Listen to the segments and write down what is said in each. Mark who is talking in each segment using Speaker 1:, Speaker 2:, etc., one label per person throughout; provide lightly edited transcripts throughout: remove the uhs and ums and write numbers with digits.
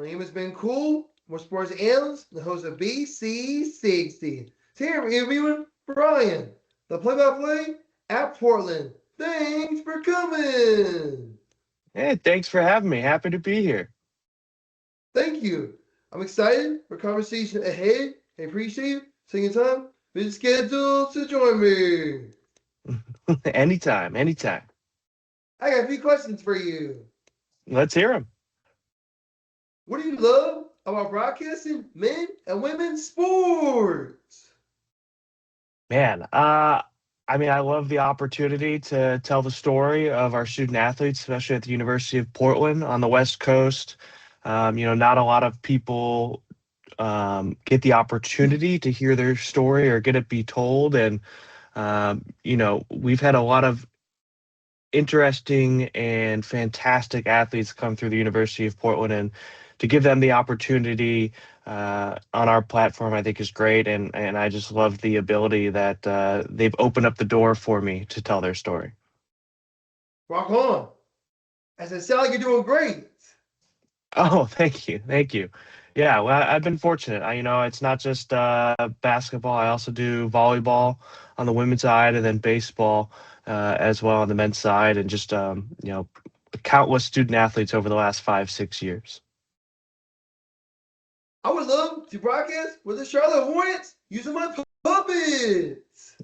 Speaker 1: My name is Ben Cool. I'm a sports analyst and the host of BC60. Today I'm interviewing Brian, the play-by-play at Portland. Thanks for coming.
Speaker 2: Hey, thanks for having me. Happy to be here.
Speaker 1: Thank you. I'm excited for conversation ahead. I appreciate you taking time, busy schedule to join me.
Speaker 2: Anytime, anytime.
Speaker 1: I got a few questions for you.
Speaker 2: Let's hear them.
Speaker 1: What do you love about broadcasting men and women's sports?
Speaker 2: Man, I love the opportunity to tell the story of our student athletes, especially at the University of Portland on the West Coast. Not a lot of people get the opportunity to hear their story or get it be told. And, we've had a lot of interesting and fantastic athletes come through the University of Portland, and to give them the opportunity on our platform, I think is great. And I just love the ability that they've opened up the door for me to tell their story.
Speaker 1: Rock on. As it sounds like you're doing great.
Speaker 2: Oh, thank you, thank you. Yeah, well, I've been fortunate. It's not just basketball. I also do volleyball on the women's side, and then baseball as well on the men's side, and just countless student athletes over the last 5, 6 years.
Speaker 1: I would love to broadcast with the Charlotte Hornets using my puppets.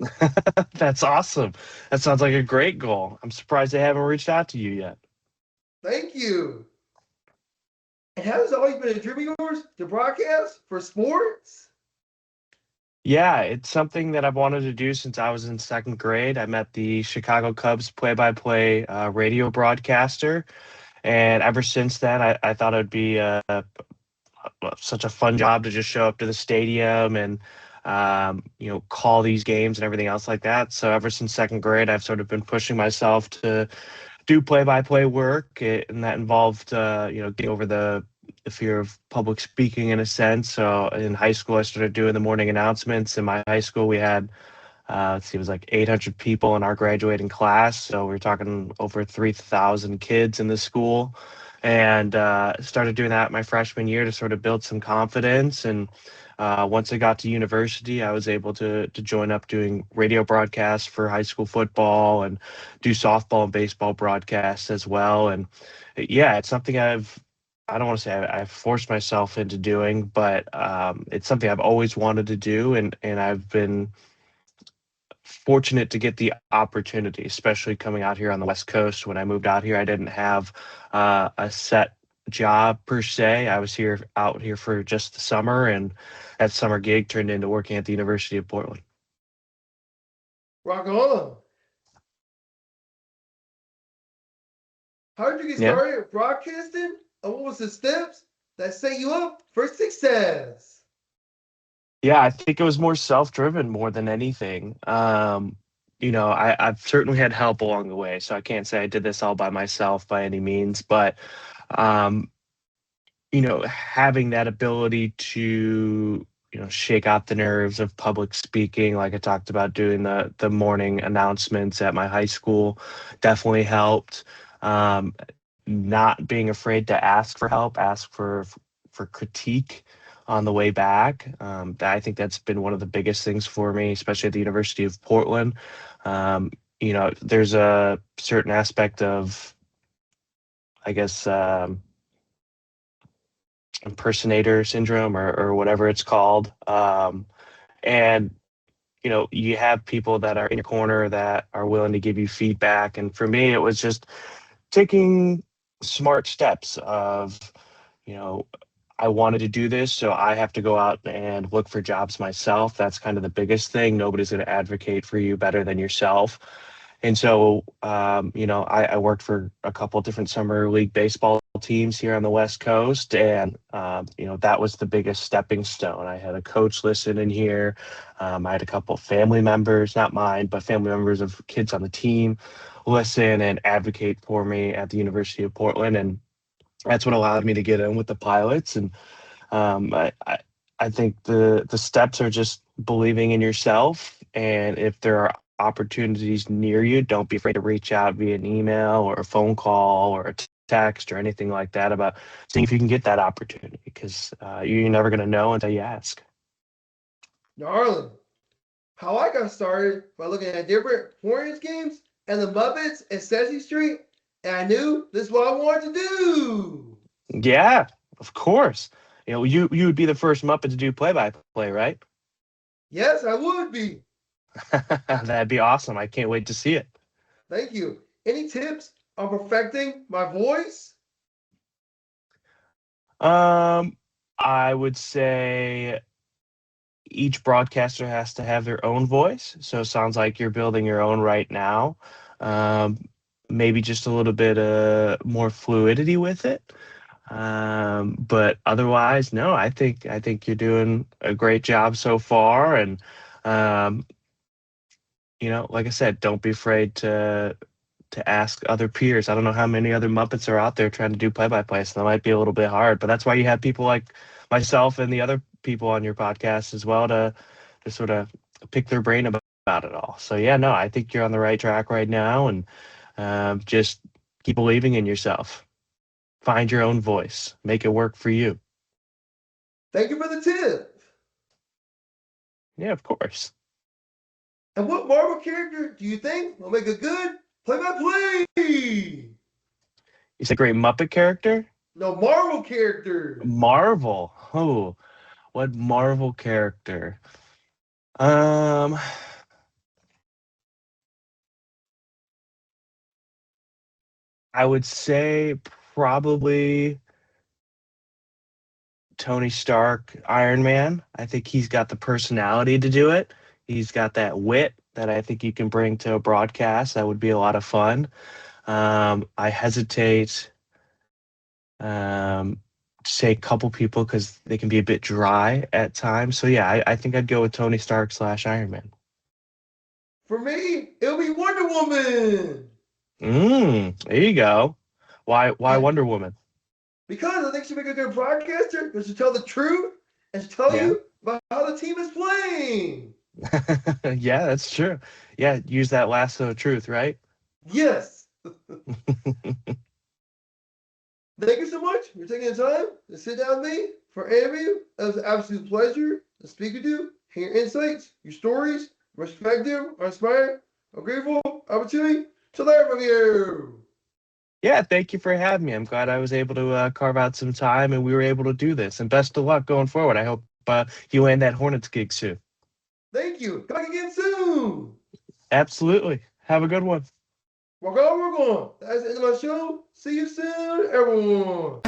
Speaker 2: That's awesome. That sounds like a great goal. I'm surprised they haven't reached out to you yet.
Speaker 1: Thank you. And has it always been a dream of yours to broadcast for sports?
Speaker 2: Yeah, it's something that I've wanted to do since I was in second grade. I met the Chicago Cubs play-by-play radio broadcaster, and ever since then, I thought it would be such a fun job to just show up to the stadium and call these games and everything else like that. So ever since second grade, I've sort of been pushing myself to do play-by-play work, and that involved getting over the fear of public speaking in a sense. So in high school, I started doing the morning announcements. In my high school, we had let's see, it was like 800 people in our graduating class. So we are talking over 3,000 kids in the school, and started doing that my freshman year to sort of build some confidence. And once I got to university, I was able to join up doing radio broadcasts for high school football and do softball and baseball broadcasts as well. And yeah, it's something I don't want to say I've forced myself into doing, but it's something I've always wanted to do, and I've been fortunate to get the opportunity, especially coming out here on the West Coast. When I moved out here, I didn't have a set job per se. I was out here for just the summer, and that summer gig turned into working at the University of Portland.
Speaker 1: Rock on. How did you get
Speaker 2: Yeah.
Speaker 1: started broadcasting? And what was the steps that set you up for success?
Speaker 2: Yeah, I think it was more self-driven more than anything. I've certainly had help along the way, so I can't say I did this all by myself by any means, but um, having that ability to, shake out the nerves of public speaking, like I talked about doing the morning announcements at my high school, definitely helped. Not being afraid to ask for help, ask for critique on the way back. I think that's been one of the biggest things for me, especially at the University of Portland. There's a certain aspect of, I guess, impersonator syndrome, or whatever it's called. And you have people that are in your corner that are willing to give you feedback. And for me, it was just taking smart steps of, you know, I wanted to do this, so I have to go out and look for jobs myself. That's kind of the biggest thing. Nobody's going to advocate for you better than yourself. And so, I worked for a couple of different summer league baseball teams here on the West Coast, and that was the biggest stepping stone. I had a coach listen in here. I had a couple of family members, not mine, but family members of kids on the team, listen and advocate for me at the University of Portland, and that's what allowed me to get in with the pilots. And I think the steps are just believing in yourself, and if there are opportunities near you, don't be afraid to reach out via an email or a phone call or a text or anything like that about seeing if you can get that opportunity, because you're never going to know until you ask.
Speaker 1: Darling, how I got started by looking at different Hornets games and the Muppets and Sesame Street, and I knew this is what I wanted to do.
Speaker 2: Yeah, of course. You would be the first Muppet to do play-by-play, right?
Speaker 1: Yes, I would be.
Speaker 2: That'd be awesome. I can't wait to see it.
Speaker 1: Thank you. Any tips on perfecting my voice?
Speaker 2: I would say each broadcaster has to have their own voice. So it sounds like you're building your own right now. Um, Maybe just a little bit more fluidity with it. But otherwise, no, I think you're doing a great job so far. And um, like I said, don't be afraid to ask other peers. I don't know how many other Muppets are out there trying to do play-by-play, so that might be a little bit hard. But that's why you have people like myself and the other people on your podcast as well to sort of pick their brain about it all. So yeah, no, I think you're on the right track right now, and just keep believing in yourself. Find your own voice. Make it work for you.
Speaker 1: Thank you for the tip.
Speaker 2: Yeah, of course.
Speaker 1: And what Marvel character do you think will make a good play-by-play?
Speaker 2: You said great Muppet character?
Speaker 1: No, Marvel character.
Speaker 2: Marvel. Oh, what Marvel character? Um, I would say probably Tony Stark, Iron Man. I think he's got the personality to do it. He's got that wit that I think you can bring to a broadcast. That would be a lot of fun. I hesitate to say a couple people because they can be a bit dry at times. So yeah, I think I'd go with Tony Stark / Iron Man.
Speaker 1: For me, it'll be Wonder Woman.
Speaker 2: There you go. Why
Speaker 1: Yeah,
Speaker 2: Wonder Woman?
Speaker 1: because I think she'll make a good broadcaster because she'll tell the truth and she'll tell
Speaker 2: Yeah.
Speaker 1: you about how the team is playing.
Speaker 2: Yeah, that's true. Yeah, use that lasso of truth, right?
Speaker 1: Yes. Thank you so much for taking the time to sit down with me for an interview. It was an absolute pleasure to speak with you, hear your insights, your stories, perspective, are inspired. I'm grateful opportunity to learn from you.
Speaker 2: Yeah, thank you for having me. I'm glad I was able to carve out some time and we were able to do this. And best of luck going forward. I hope you land that Hornets gig soon.
Speaker 1: Thank you. Come back again soon.
Speaker 2: Absolutely. Have a good one.
Speaker 1: Walk on, walk on. That's the end of my show. See you soon, everyone.